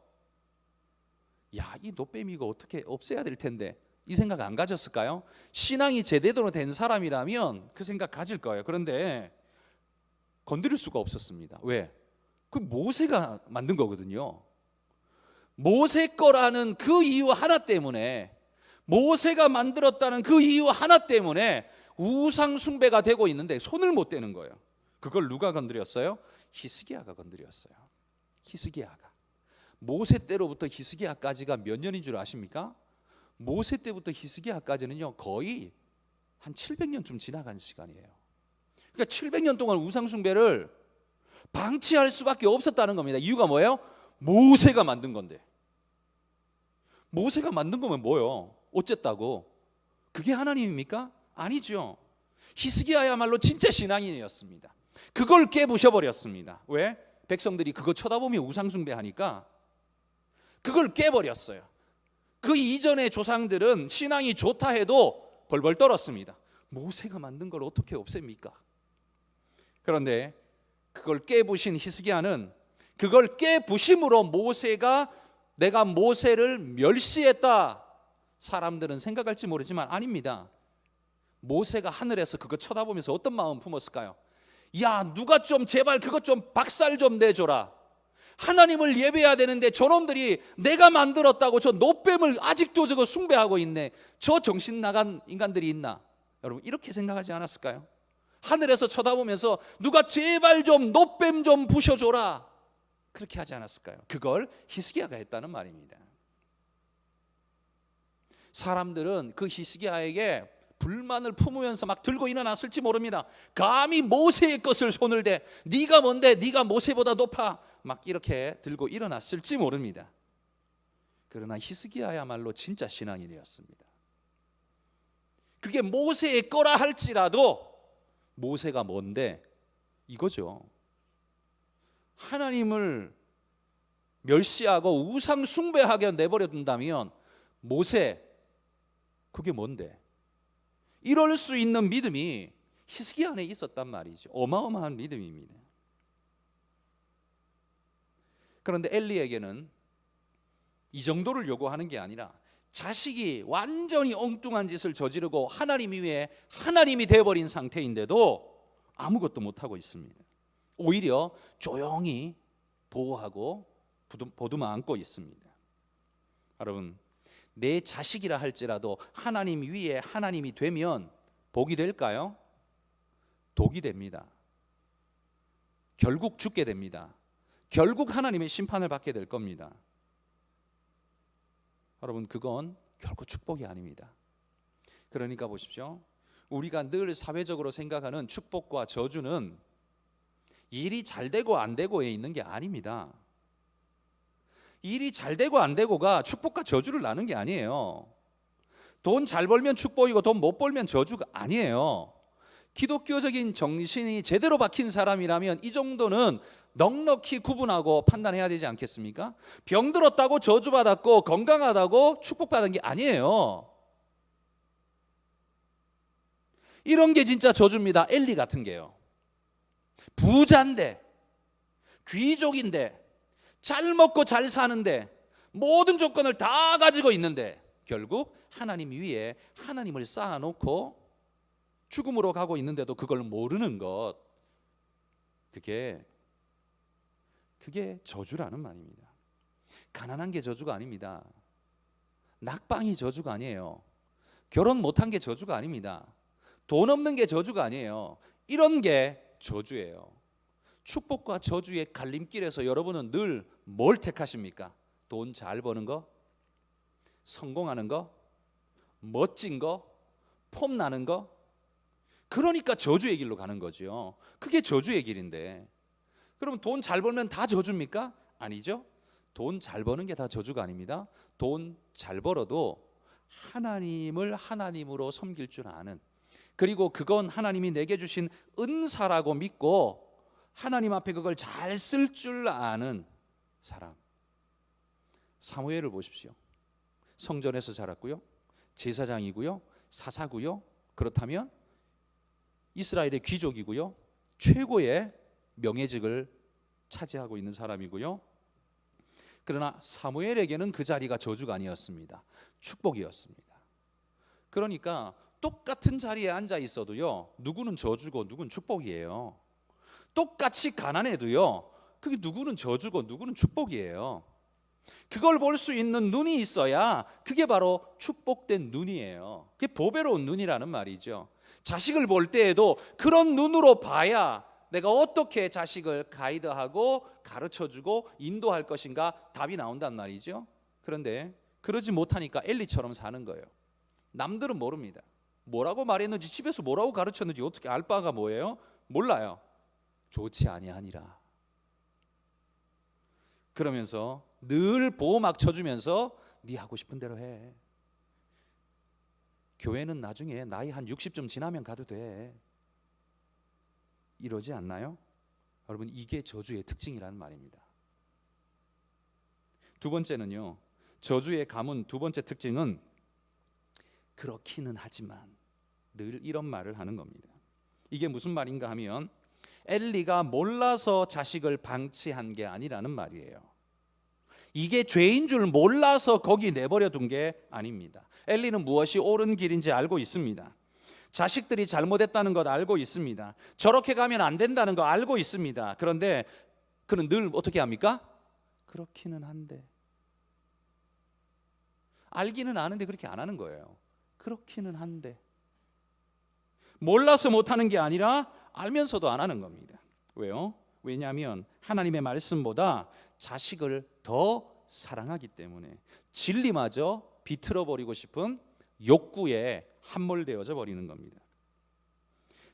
야, 이 놋뱀 이거 어떻게 없애야 될 텐데 이 생각 안 가졌을까요? 신앙이 제대로 된 사람이라면 그 생각 가질 거예요. 그런데 건드릴 수가 없었습니다. 왜? 그 모세가 만든 거거든요. 모세 거라는 그 이유 하나 때문에, 모세가 만들었다는 그 이유 하나 때문에 우상 숭배가 되고 있는데 손을 못 대는 거예요. 그걸 누가 건드렸어요? 히스기야가 건드렸어요. 히스기야가. 모세 때로부터 히스기야까지가 몇 년인 줄 아십니까? 모세 때부터 히스기야까지는요 거의 한 700년쯤 지나간 시간이에요. 그러니까 700년 동안 우상 숭배를 방치할 수밖에 없었다는 겁니다. 이유가 뭐예요? 모세가 만든 건데. 모세가 만든 거면 뭐예요? 어쨌다고? 그게 하나님입니까? 아니죠. 히스기야야말로 진짜 신앙인이었습니다. 그걸 깨부셔버렸습니다. 왜? 백성들이 그거 쳐다보며 우상숭배하니까 그걸 깨버렸어요. 그 이전의 조상들은 신앙이 좋다 해도 벌벌 떨었습니다. 모세가 만든 걸 어떻게 없앱니까? 그런데 그걸 깨부신 히스기야는 그걸 깨부심으로 모세가 내가 모세를 멸시했다, 사람들은 생각할지 모르지만 아닙니다. 모세가 하늘에서 그거 쳐다보면서 어떤 마음 품었을까요? 야, 누가 좀 제발 그것 좀 박살 좀 내줘라. 하나님을 예배해야 되는데 저놈들이 내가 만들었다고 저 노뱀을 아직도 저거 숭배하고 있네. 저 정신 나간 인간들이 있나? 여러분, 이렇게 생각하지 않았을까요? 하늘에서 쳐다보면서 누가 제발 좀 노뱀 좀 부셔줘라, 그렇게 하지 않았을까요? 그걸 히스기야가 했다는 말입니다. 사람들은 그 히스기야에게 불만을 품으면서 막 들고 일어났을지 모릅니다. 감히 모세의 것을 손을 대, 네가 뭔데, 네가 모세보다 높아, 막 이렇게 들고 일어났을지 모릅니다. 그러나 히스기야야말로 진짜 신앙인이었습니다. 그게 모세의 거라 할지라도 모세가 뭔데 이거죠. 하나님을 멸시하고 우상 숭배하게 내버려 둔다면 모세, 그게 뭔데? 이럴 수 있는 믿음이 히스기야 안에 있었단 말이죠. 어마어마한 믿음입니다. 그런데 엘리에게는 이 정도를 요구하는 게 아니라 자식이 완전히 엉뚱한 짓을 저지르고 하나님 위에 하나님이 되어버린 상태인데도 아무것도 못하고 있습니다. 오히려 조용히 보호하고 보듬어 안고 있습니다. 여러분, 내 자식이라 할지라도 하나님 위에 하나님이 되면 복이 될까요? 독이 됩니다. 결국 죽게 됩니다. 결국 하나님의 심판을 받게 될 겁니다. 여러분, 그건 결코 축복이 아닙니다. 그러니까 보십시오. 우리가 늘 사회적으로 생각하는 축복과 저주는 일이 잘 되고 안 되고에 있는 게 아닙니다. 일이 잘 되고 안 되고가 축복과 저주를 나눈 게 아니에요. 돈 잘 벌면 축복이고 돈 못 벌면 저주가 아니에요. 기독교적인 정신이 제대로 박힌 사람이라면 이 정도는 넉넉히 구분하고 판단해야 되지 않겠습니까? 병들었다고 저주받았고 건강하다고 축복받은 게 아니에요. 이런 게 진짜 저주입니다. 엘리 같은 게요. 부자인데, 귀족인데, 잘 먹고 잘 사는데, 모든 조건을 다 가지고 있는데 결국 하나님 위에 하나님을 쌓아놓고 죽음으로 가고 있는데도 그걸 모르는 것, 그게 저주라는 말입니다. 가난한 게 저주가 아닙니다. 낙방이 저주가 아니에요. 결혼 못한 게 저주가 아닙니다. 돈 없는 게 저주가 아니에요. 이런 게 저주예요. 축복과 저주의 갈림길에서 여러분은 늘 뭘 택하십니까? 돈 잘 버는 거? 성공하는 거? 멋진 거? 폼나는 거? 그러니까 저주의 길로 가는 거죠. 그게 저주의 길인데, 그럼 돈 잘 벌면 다 저주입니까? 아니죠. 돈 잘 버는 게 다 저주가 아닙니다. 돈 잘 벌어도 하나님을 하나님으로 섬길 줄 아는, 그리고 그건 하나님이 내게 주신 은사라고 믿고 하나님 앞에 그걸 잘 쓸 줄 아는 사람. 사무엘을 보십시오. 성전에서 자랐고요, 제사장이고요, 사사고요, 그렇다면 이스라엘의 귀족이고요, 최고의 명예직을 차지하고 있는 사람이고요. 그러나 사무엘에게는 그 자리가 저주가 아니었습니다. 축복이었습니다. 그러니까 똑같은 자리에 앉아 있어도요, 누구는 저주고 누구는 축복이에요. 똑같이 가난해도요, 그게 누구는 저주고 누구는 축복이에요. 그걸 볼 수 있는 눈이 있어야 그게 바로 축복된 눈이에요. 그게 보배로운 눈이라는 말이죠. 자식을 볼 때에도 그런 눈으로 봐야 내가 어떻게 자식을 가이드하고 가르쳐주고 인도할 것인가 답이 나온단 말이죠. 그런데 그러지 못하니까 엘리처럼 사는 거예요. 남들은 모릅니다. 뭐라고 말했는지, 집에서 뭐라고 가르쳤는지 어떻게 알 바가 뭐예요? 몰라요. 좋지 아니하니라. 그러면서 늘 보호막 쳐주면서 네 하고 싶은 대로 해. 교회는 나중에 나이 한 60좀 지나면 가도 돼. 이러지 않나요? 여러분, 이게 저주의 특징이라는 말입니다. 두 번째는요, 저주의 가문 두 번째 특징은 그렇기는 하지만, 늘 이런 말을 하는 겁니다. 이게 무슨 말인가 하면 엘리가 몰라서 자식을 방치한 게 아니라는 말이에요. 이게 죄인 줄 몰라서 거기 내버려 둔 게 아닙니다. 엘리는 무엇이 옳은 길인지 알고 있습니다. 자식들이 잘못했다는 것 알고 있습니다. 저렇게 가면 안 된다는 거 알고 있습니다. 그런데 그는 늘 어떻게 합니까? 그렇기는 한데, 알기는 아는데 그렇게 안 하는 거예요. 그렇기는 한데, 몰라서 못하는 게 아니라 알면서도 안 하는 겁니다. 왜요? 왜냐하면 하나님의 말씀보다 자식을 더 사랑하기 때문에 진리마저 비틀어버리고 싶은 욕구에 함몰되어져 버리는 겁니다.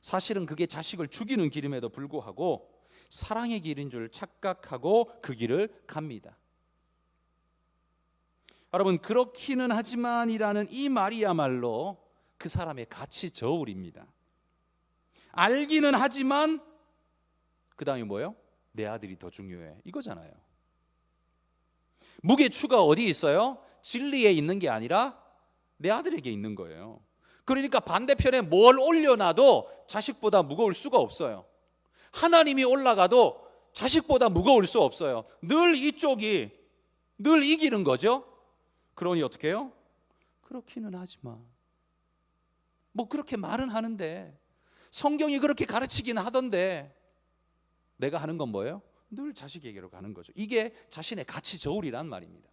사실은 그게 자식을 죽이는 길임에도 불구하고 사랑의 길인 줄 착각하고 그 길을 갑니다. 여러분, 그렇기는 하지만이라는 이 말이야말로 그 사람의 가치 저울입니다. 알기는 하지만 그 다음에 뭐예요? 내 아들이 더 중요해, 이거잖아요. 무게추가 어디 있어요? 진리에 있는 게 아니라 내 아들에게 있는 거예요. 그러니까 반대편에 뭘 올려놔도 자식보다 무거울 수가 없어요. 하나님이 올라가도 자식보다 무거울 수 없어요. 늘 이쪽이 늘 이기는 거죠. 그러니 어떻게 해요? 그렇기는 하지만, 뭐 그렇게 말은 하는데, 성경이 그렇게 가르치긴 하던데, 내가 하는 건 뭐예요? 늘 자식에게로 가는 거죠. 이게 자신의 가치 저울이란 말입니다.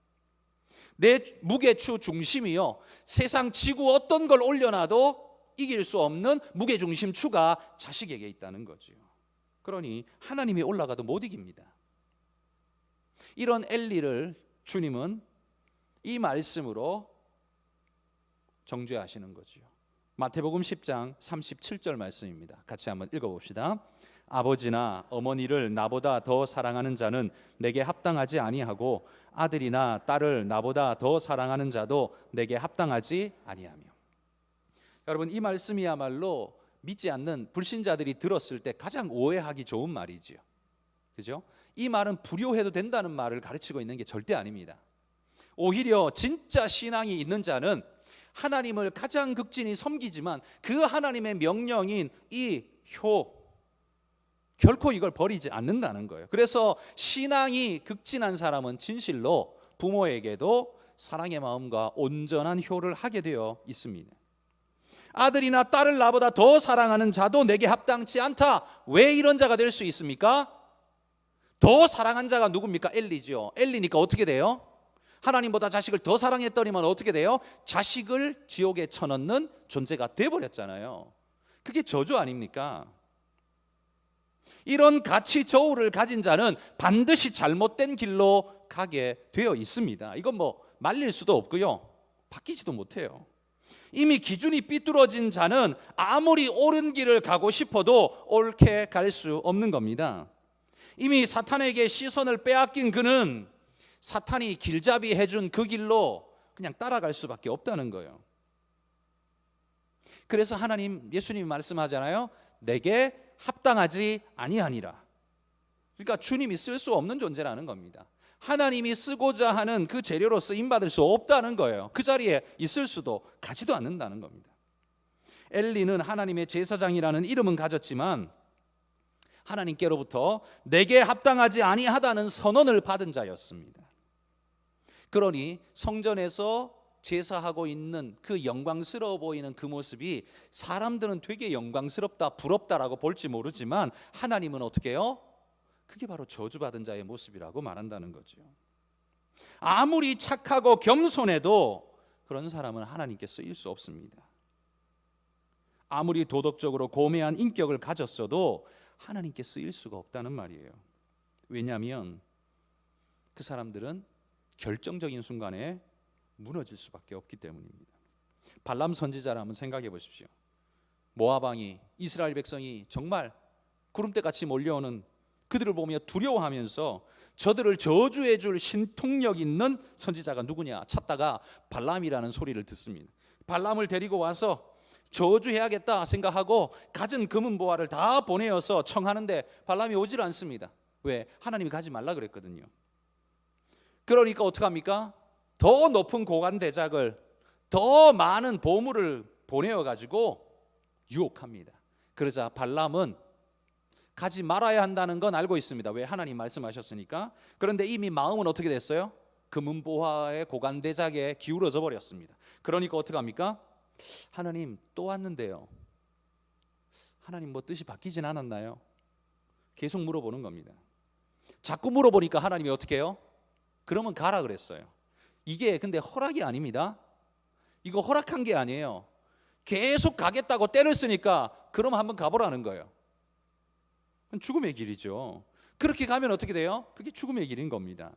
내 무게추 중심이요, 세상 지구 어떤 걸 올려놔도 이길 수 없는 무게중심 추가 자식에게 있다는 거죠. 그러니 하나님이 올라가도 못 이깁니다. 이런 엘리를 주님은 이 말씀으로 정죄하시는 거죠. 마태복음 10장 37절 말씀입니다. 같이 한번 읽어봅시다. 아버지나 어머니를 나보다 더 사랑하는 자는 내게 합당하지 아니하고 아들이나 딸을 나보다 더 사랑하는 자도 내게 합당하지 아니하며. 여러분, 이 말씀이야말로 믿지 않는 불신자들이 들었을 때 가장 오해하기 좋은 말이지요. 그죠? 이 말은 불효해도 된다는 말을 가르치고 있는 게 절대 아닙니다. 오히려 진짜 신앙이 있는 자는 하나님을 가장 극진히 섬기지만 그 하나님의 명령인 이 결코 이걸 버리지 않는다는 거예요. 그래서 신앙이 극진한 사람은 진실로 부모에게도 사랑의 마음과 온전한 효를 하게 되어 있습니다. 아들이나 딸을 나보다 더 사랑하는 자도 내게 합당치 않다. 왜 이런 자가 될 수 있습니까? 더 사랑한 자가 누굽니까? 엘리죠. 엘리니까 어떻게 돼요? 하나님보다 자식을 더 사랑했더니만 어떻게 돼요? 자식을 지옥에 쳐넣는 존재가 돼버렸잖아요. 그게 저주 아닙니까? 이런 가치 저울을 가진 자는 반드시 잘못된 길로 가게 되어 있습니다. 이건 뭐 말릴 수도 없고요, 바뀌지도 못해요. 이미 기준이 삐뚤어진 자는 아무리 옳은 길을 가고 싶어도 옳게 갈 수 없는 겁니다. 이미 사탄에게 시선을 빼앗긴 그는 사탄이 길잡이 해준 그 길로 그냥 따라갈 수밖에 없다는 거예요. 그래서 예수님이 말씀하잖아요. 내게 합당하지 아니하니라. 그러니까 주님이 쓸 수 없는 존재라는 겁니다. 하나님이 쓰고자 하는 그 재료로 쓰임받을 수 없다는 거예요. 그 자리에 있을 수도 가지도 않는다는 겁니다. 엘리는 하나님의 제사장이라는 이름은 가졌지만 하나님께로부터 내게 합당하지 아니하다는 선언을 받은 자였습니다. 그러니 성전에서 제사하고 있는 그 영광스러워 보이는 그 모습이 사람들은 되게 영광스럽다, 부럽다라고 볼지 모르지만 하나님은 어떻게 해요? 그게 바로 저주받은 자의 모습이라고 말한다는 거죠. 아무리 착하고 겸손해도 그런 사람은 하나님께 쓰일 수 없습니다. 아무리 도덕적으로 고매한 인격을 가졌어도 하나님께 쓰일 수가 없다는 말이에요. 왜냐하면 그 사람들은 결정적인 순간에 무너질 수밖에 없기 때문입니다. 발람 선지자를 한번 생각해 보십시오. 모압 왕이 이스라엘 백성이 정말 구름대같이 몰려오는 그들을 보며 두려워하면서 저들을 저주해 줄 신통력 있는 선지자가 누구냐 찾다가 발람이라는 소리를 듣습니다. 발람을 데리고 와서 저주해야겠다 생각하고 가진 금은보화를 다 보내어서 청하는데 발람이 오질 않습니다. 왜? 하나님이 가지 말라 그랬거든요. 그러니까 어떡합니까? 더 높은 고관대작을, 더 많은 보물을 보내어가지고 유혹합니다. 그러자 발람은 가지 말아야 한다는 건 알고 있습니다. 왜? 하나님 말씀하셨으니까. 그런데 이미 마음은 어떻게 됐어요? 금은보화의 고관대작에 기울어져 버렸습니다. 그러니까 어떡합니까? 하나님 또 왔는데요, 하나님 뭐 뜻이 바뀌진 않았나요? 계속 물어보는 겁니다. 자꾸 물어보니까 하나님이 어떻게 해요? 그러면 가라 그랬어요. 이게 근데 허락이 아닙니다. 이거 허락한 게 아니에요. 계속 가겠다고 때를 쓰니까 그럼 한번 가보라는 거예요. 죽음의 길이죠. 그렇게 가면 어떻게 돼요? 그게 죽음의 길인 겁니다.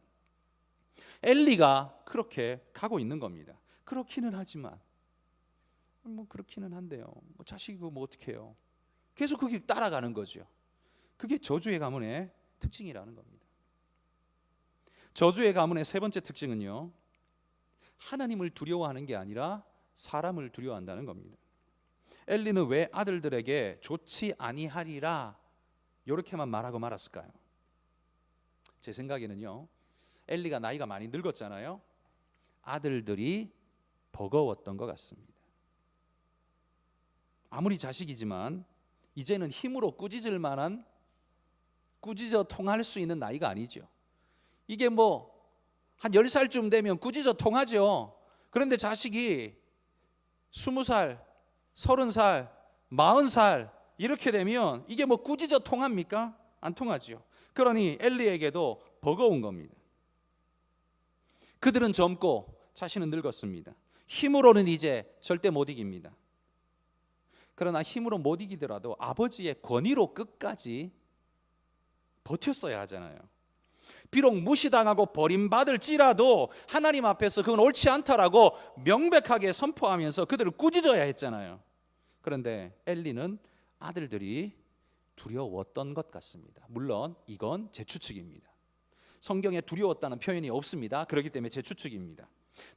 엘리가 그렇게 가고 있는 겁니다. 그렇기는 하지만 뭐 그렇기는 한데요, 뭐 자식이고 뭐 어떻게 해요? 계속 그 길 따라가는 거죠. 그게 저주의 가문의 특징이라는 겁니다. 저주의 가문의 세 번째 특징은요, 하나님을 두려워하는 게 아니라 사람을 두려워한다는 겁니다. 엘리는 왜 아들들에게 좋지 아니하리라 이렇게만 말하고 말았을까요? 제 생각에는요, 엘리가 나이가 많이 늙었잖아요. 아들들이 버거웠던 것 같습니다. 아무리 자식이지만 이제는 힘으로 꾸짖을 만한, 꾸짖어 통할 수 있는 나이가 아니죠. 이게 뭐 한 10살쯤 되면 꾸짖어 통하죠. 그런데 자식이 20살, 30살, 40살 이렇게 되면 이게 뭐 꾸짖어 통합니까? 안 통하죠. 그러니 엘리에게도 버거운 겁니다. 그들은 젊고 자신은 늙었습니다. 힘으로는 이제 절대 못 이깁니다. 그러나 힘으로 못 이기더라도 아버지의 권위로 끝까지 버텼어야 하잖아요. 비록 무시당하고 버림받을지라도 하나님 앞에서 그건 옳지 않다라고 명백하게 선포하면서 그들을 꾸짖어야 했잖아요. 그런데 엘리는 아들들이 두려웠던 것 같습니다. 물론 이건 제 추측입니다. 성경에 두려웠다는 표현이 없습니다. 그렇기 때문에 제 추측입니다.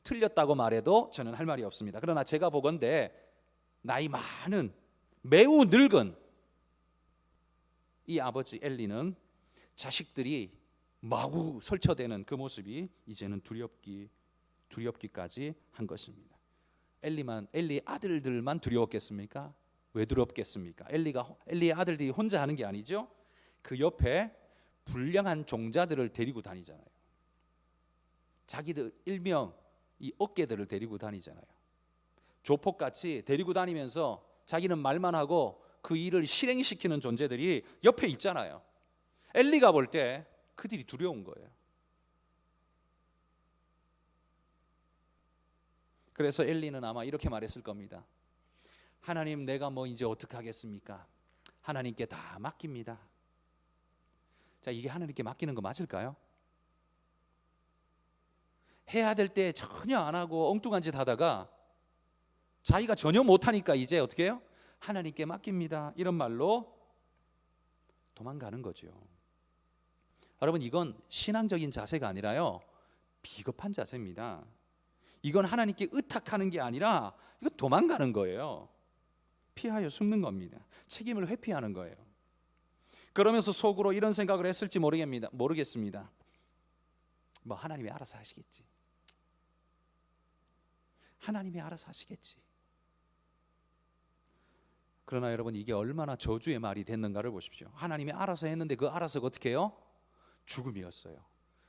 틀렸다고 말해도 저는 할 말이 없습니다. 그러나 제가 보건대 나이 많은, 매우 늙은 이 아버지 엘리는 자식들이 마구 설쳐대는 그 모습이 이제는 두렵기까지 한 것입니다. 엘리 아들들만 두려웠겠습니까? 왜 두렵겠습니까? 엘리의 아들들이 혼자 하는 게 아니죠. 그 옆에 불량한 종자들을 데리고 다니잖아요. 자기들 일명 이 어깨들을 데리고 다니잖아요. 조폭같이 데리고 다니면서 자기는 말만 하고 그 일을 실행시키는 존재들이 옆에 있잖아요. 엘리가 볼 때 그들이 두려운 거예요. 그래서 엘리는 아마 이렇게 말했을 겁니다. 하나님, 내가 뭐 이제 어떻게 하겠습니까? 하나님께 다 맡깁니다. 자, 이게 하나님께 맡기는 거 맞을까요? 해야 될 때 전혀 안 하고 엉뚱한 짓 하다가 자기가 전혀 못하니까 이제 어떻게 해요? 하나님께 맡깁니다, 이런 말로 도망가는 거죠. 여러분, 이건 신앙적인 자세가 아니라요, 비겁한 자세입니다. 이건 하나님께 의탁하는 게 아니라 이건 도망가는 거예요. 피하여 숨는 겁니다. 책임을 회피하는 거예요. 그러면서 속으로 이런 생각을 했을지 모르겠습니다. 뭐 하나님이 알아서 하시겠지. 하나님이 알아서 하시겠지. 그러나 여러분, 이게 얼마나 저주의 말이 됐는가를 보십시오. 하나님이 알아서 했는데 그 알아서가 어떻게 해요? 죽음이었어요.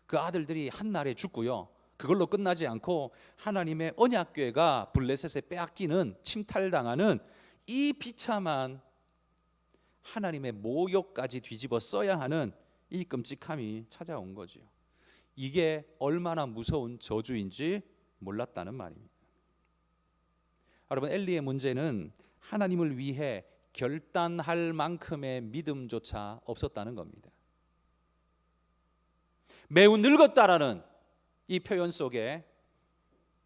그 아들들이 한날에 죽고요, 그걸로 끝나지 않고 하나님의 언약궤가 블레셋에 빼앗기는, 침탈당하는 이 비참한 하나님의 모욕까지 뒤집어 써야 하는 이 끔찍함이 찾아온 거죠. 이게 얼마나 무서운 저주인지 몰랐다는 말입니다. 여러분, 엘리의 문제는 하나님을 위해 결단할 만큼의 믿음조차 없었다는 겁니다. 매우 늙었다라는 이 표현 속에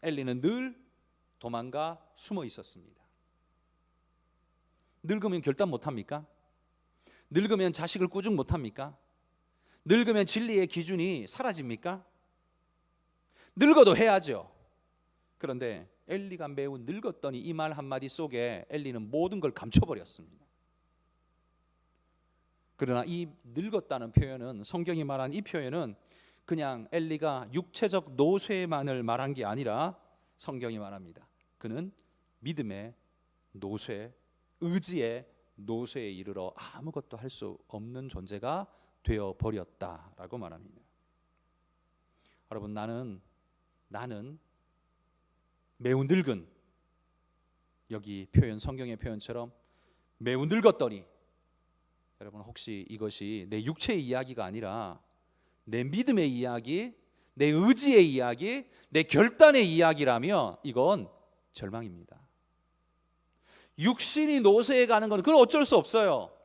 엘리는 늘 도망가 숨어 있었습니다. 늙으면 결단 못합니까? 늙으면 자식을 꾸중 못합니까? 늙으면 진리의 기준이 사라집니까? 늙어도 해야죠. 그런데 엘리가 매우 늙었더니 이 말 한마디 속에 엘리는 모든 걸 감춰버렸습니다. 그러나 이 늙었다는 표현은, 성경이 말한 이 표현은 그냥 엘리가 육체적 노쇠만을 말한 게 아니라 성경이 말합니다. 그는 믿음의 노쇠, 의지의 노쇠에 이르러 아무것도 할 수 없는 존재가 되어버렸다라고 말합니다. 여러분, 나는 매우 늙은, 여기 표현, 성경의 표현처럼 매우 늙었더니, 여러분 혹시 이것이 내 육체의 이야기가 아니라 내 믿음의 이야기, 내 의지의 이야기, 내 결단의 이야기라면 이건 절망입니다. 육신이 노쇠해 가는 건 그건 어쩔 수 없어요.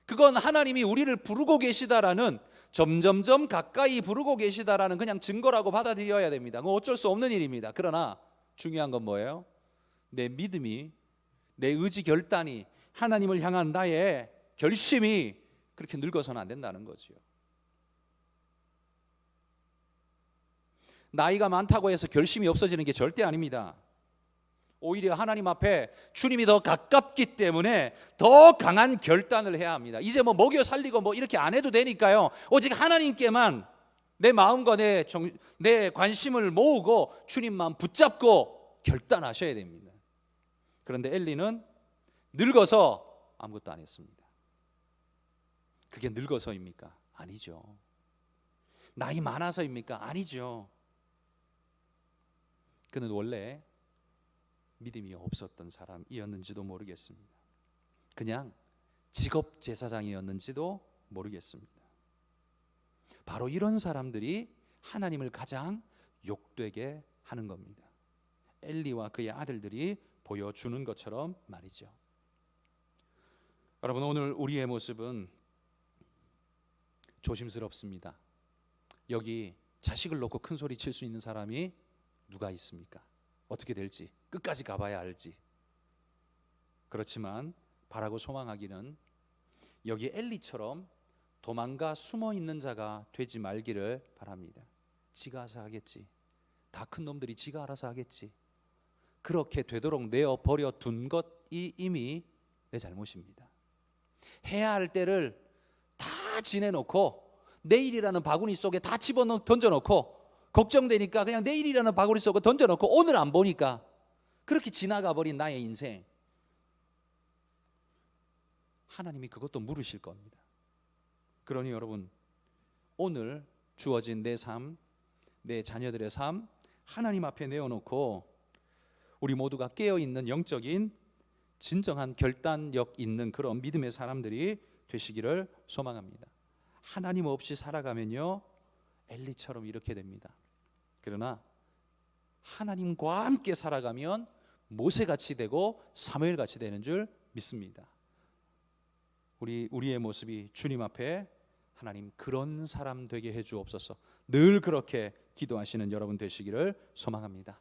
그건 하나님이 우리를 부르고 계시다라는, 점점점 가까이 부르고 계시다라는 그냥 증거라고 받아들여야 됩니다. 그건 어쩔 수 없는 일입니다. 그러나 중요한 건 뭐예요? 내 믿음이, 내 의지 결단이, 하나님을 향한 나의 결심이 그렇게 늙어서는 안 된다는 거죠. 나이가 많다고 해서 결심이 없어지는 게 절대 아닙니다. 오히려 하나님 앞에 주님이 더 가깝기 때문에 더 강한 결단을 해야 합니다. 이제 뭐 먹여 살리고 이렇게 안 해도 되니까요, 오직 하나님께만 내 마음과 내 관심을 모으고 주님만 붙잡고 결단하셔야 됩니다. 그런데 엘리는 늙어서 아무것도 안 했습니다. 그게 늙어서입니까? 아니죠. 나이 많아서입니까? 아니죠. 그는 원래 믿음이 없었던 사람이었는지도 모르겠습니다. 그냥 직업 제사장이었는지도 모르겠습니다. 바로 이런 사람들이 하나님을 가장 욕되게 하는 겁니다. 엘리와 그의 아들들이 보여주는 것처럼 말이죠. 여러분, 오늘 우리의 모습은 조심스럽습니다. 여기 자식을 놓고 큰 소리 칠 수 있는 사람이 누가 있습니까? 어떻게 될지 끝까지 가봐야 알지. 그렇지만 바라고 소망하기는 여기 엘리처럼 도망가 숨어 있는 자가 되지 말기를 바랍니다. 지가 알아서 하겠지. 다 큰 놈들이 지가 알아서 하겠지. 그렇게 되도록 내어버려 둔 것이 이미 내 잘못입니다. 해야 할 때를 다 지내놓고 내일이라는 바구니 속에 다 던져놓고, 걱정되니까 그냥 내일이라는 바구니 속에 던져놓고 오늘 안 보니까 그렇게 지나가 버린 나의 인생, 하나님이 그것도 물으실 겁니다. 그러니 여러분, 오늘 주어진 내 삶, 내 자녀들의 삶 하나님 앞에 내어놓고 우리 모두가 깨어있는 영적인 진정한 결단력 있는 그런 믿음의 사람들이 되시기를 소망합니다. 하나님 없이 살아가면요, 엘리처럼 이렇게 됩니다. 그러나 하나님과 함께 살아가면 모세같이 되고 사무엘같이 되는 줄 믿습니다. 우리의 모습이 주님 앞에 하나님 그런 사람 되게 해 주옵소서, 늘 그렇게 기도하시는 여러분 되시기를 소망합니다.